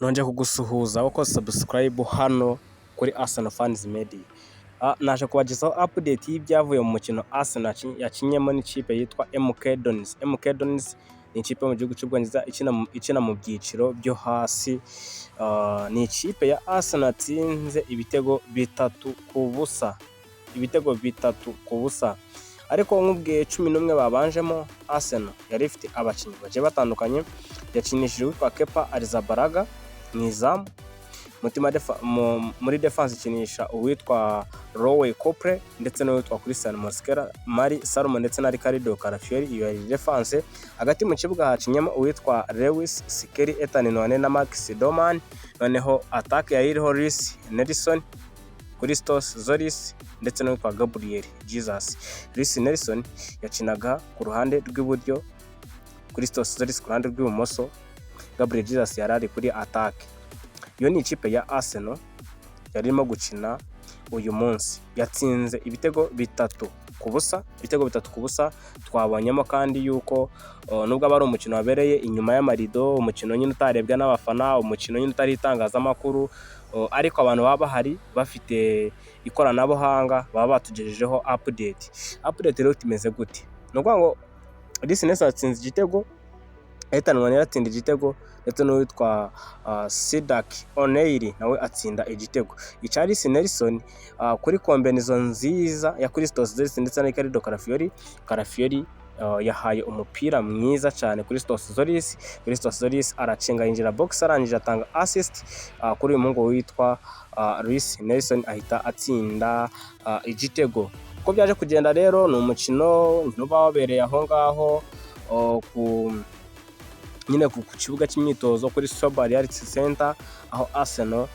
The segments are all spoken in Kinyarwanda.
nonje kugusuhuza uko subscribe hano kuri Arsenal Fans Media. Naje kubagezaho update y'ibyavuye mu mukino Arsenal yakinyemo n'ikipe yitwa MK Dons. MK Dons ni ikipe mu gihugu cy'Ubwongereza ikina mu byiciro byo hasi. Ni ikipe ya Arsenal yatsinze ibitego 3-0. Ibitego 3-0. Ariko nk'ubwiye 11 babanjemo Arsenal yari ifite abakinnyi bagiye batandukanye. Yakinishije witwa Kepa Arrizabalaga mu izamu, muri defense ikinisha uwitwa Rowe Kopre ndetse n'uwitwa Christian Mosquera, Mari Salomon ndetse na Ricardo Calafiori. Iyo yari defense. Hagati mu kibuga hakinyemo uwitwa Lewis Sikeri, Ethan Nwane na Max Doman. Noneho attack yariho Reece Nelson, Christos Zolis ndetse n'uwitwa Gabriel Jesus. Reece Nelson yakinaga ku ruhande rw'iburyo, Christos Zolis ku ruhande rw'ibumoso, Gabriel Jesus yarari kuri attack. Iyo ni ikipe ya Arsenal yarimo gukina uyu munsi. Yatsinze ibitego 3-0. Ibitego 3-0. Twabonyemo kandi yuko nubwo aba ari umukino wabereye inyuma y'amarido, umukino nyine utarebwa n'abafana, umukino nyine utari itangazamakuru, ariko abantu baba bahari bafite ikoranabuhanga baba batugejejeho update. Update rero timeze gute? Nukuvuga ngo Reece Nelson yatsinze igitego, Ethan Nwane yatsinda igitego ndetse n'uwitwa Sidak O'Neil nawe atsinda igitego. Ica Reece Nelson kuri kombinizo nziza ya Christos Zolis ndetse na Ricardo Calafiori. Calafiori yahaye umupira mwiza cyane Christos Zolis. Christos Zolis aracenga yinjira box, arangije atanga assist kuri uyu muhungu witwa Reece Nelson ahita atsinda igitego. Uko byaje kugenda rero ni umukino nuba wabereye aho ngaho nyine ku kibuga cy'imyitozo kuri Sober Reality Center, aho Arsenal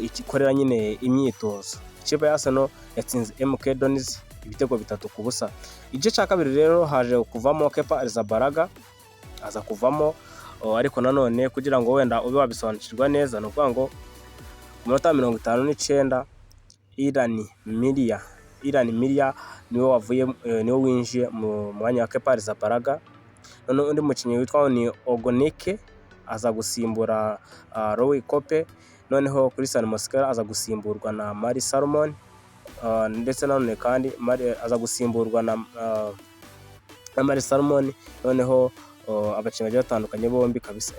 ikorera nyine imyitozo. Ikipe ya Arsenal yatsinze MK Dons ibitego 3-0. Igice cya kabiri rero haje kuvamo Kepa Arrizabalaga, aza kuvamo ariko nanone kugira ngo wenda ube wabisobanukirwa neza, no kuvuga ngo ku minota 59 Iran Milia niwe winjiye mu mwanya wa Kepa Arrizabalaga. None undi mukinnyi witwa ni Ogoneke aza gusimbura Rowe Kope. Noneho Christian Mosquera aza gusimburwa na Mari Salomon, ndetse nanone kandi aza gusimburwa na Mari Salomon. Noneho abakinnyi bagiye batandukanye bombi kabisa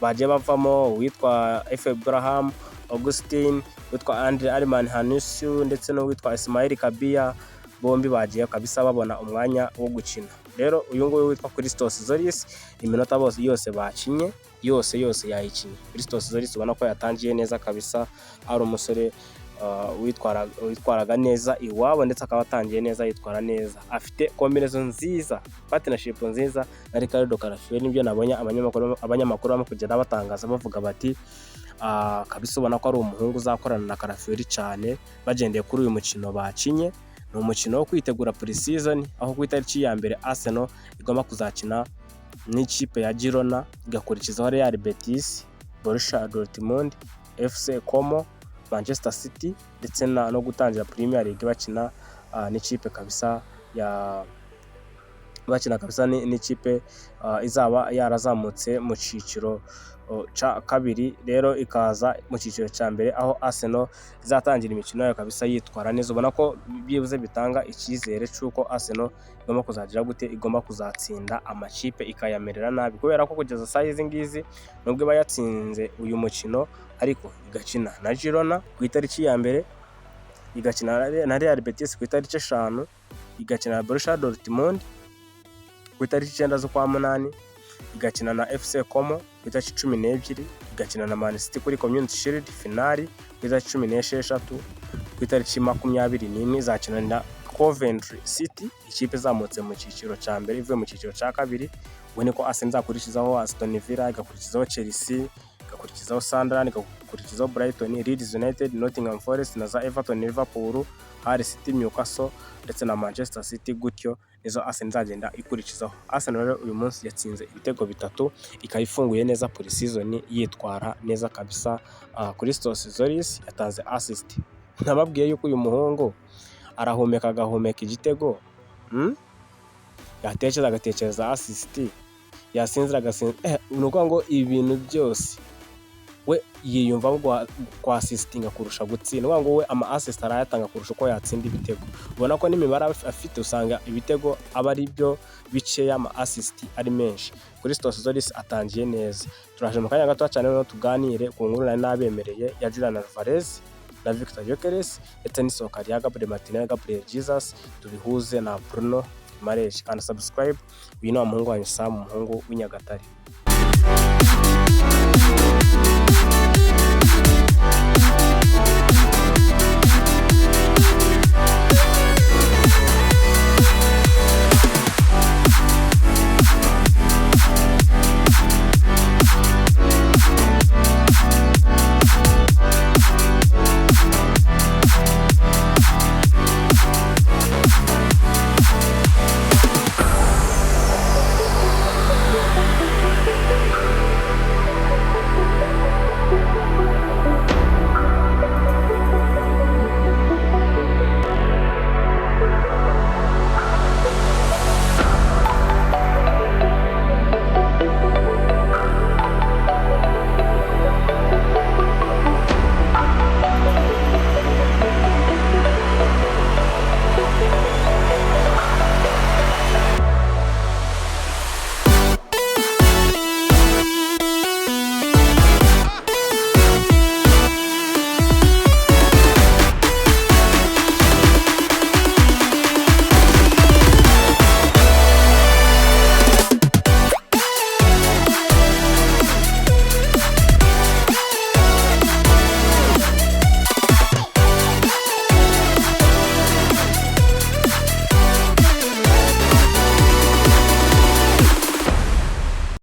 bagiye bavamo, witwa F. Abraham Augustin, witwa Andre Alman Hanusu ndetse no witwa Ismail Kabia. Bombi bagiye kabisa babona umwanya wo gukina. Rero uyu nguyu witwa Christos Zolis iminota yose bakinye yose yayikinye. Christos Zolis ubona ko yatangiye neza kabisa, ari umusore witwaraga neza iwabo ndetse akaba atangiye neza, yitwara neza, afite kombinazo nziza, partnership nziza na Ricardo Calafiori. Nibyo nabonye abanyamakuru bamo kugenda batangaza bavuga bati kabisa ubona ko ari umuhungu uzakorana na Calafiori cyane, bagendeye kuri uyu mukino bakinye. Ni umukino wo kwitegura pre-season, aho ku itariki ya mbere Arsenal igomba kuzakina n'ikipe ya Girona, igakurikizaho Real Betis, Borussia Dortmund, FC Como, Manchester City ndetse no gutangira Premier League bakina n'ikipe kabisa n'ikipe izaba yarazamutse mu ciciro ca kabiri. Rero ikaza mu ciciro cya mbere, aho Arsenal izatangira imikino yayo kabisa yitwara neza. Ubona ko byibuze bitanga icyizere cy'uko Arsenal igomba kuzagira gute, igomba kuzatsinda amakipe ikayamerera nabi, kubera ko kugeza saa izi ngizi nubwo iba yatsinze uyu mukino, ariko igakina na Girona ku itariki ya mbere, igakina na Real Betis ku itariki 5, igakina na Borussia Dortmund ku itariki 9 z'ukwa munani, igakina na FC Como ku itariki 12, igakina na Man City kuri Community Shield finali ku itariki 16, ku itariki 21 izakina na Coventry City, ikipe zamutse mu cyiciro cya mbere ivuye mu cyiciro cya kabiri. Ubone ko Arsenal izakurikizaho Aston Villa, igakurikizaho Chelsea, igakurikizaho Sunderland, igakurikizaho Brighton, Leeds United, Nottingham Forest na za Everton, Liverpool, Hull City, Newcastle ndetse na Manchester City. Gutyo nizo Arsenal izagenda ikurikizaho. Arsenal rero uyu munsi yatsinze ibitego 3, ikayifunguye neza pre-season, yitwara neza kabisa. Christos Zolis yatanze assist. Nababwiye yuko uyu muhungu agahumeka igitego, agatekereza assist, yasinzira agasinzira. Nuko ngo ibintu byose we yiyumva kwa assistinga kurusha gutsinda, ngo we ama assist arayatanga kurusha uko yatsinda ibitego. Ubona ko n'imibare afite usanga ibitego aba ari byo bikeya, ama assist ari menshi. Christos Zolis atangiye neza. Turaje mu kanya gato cyane no tuganire ku nkuru nari nabemereye ya Julian Alvarez na Victor Gyökeres ndetse n'isohoka rya Gabriel Martinez, Gabriel Jesus, tubihuze na Bruno Guimaraes. Kandi subscribe, uyu ni umuhungu wanyu Sam, umuhungu w'Inyagatare.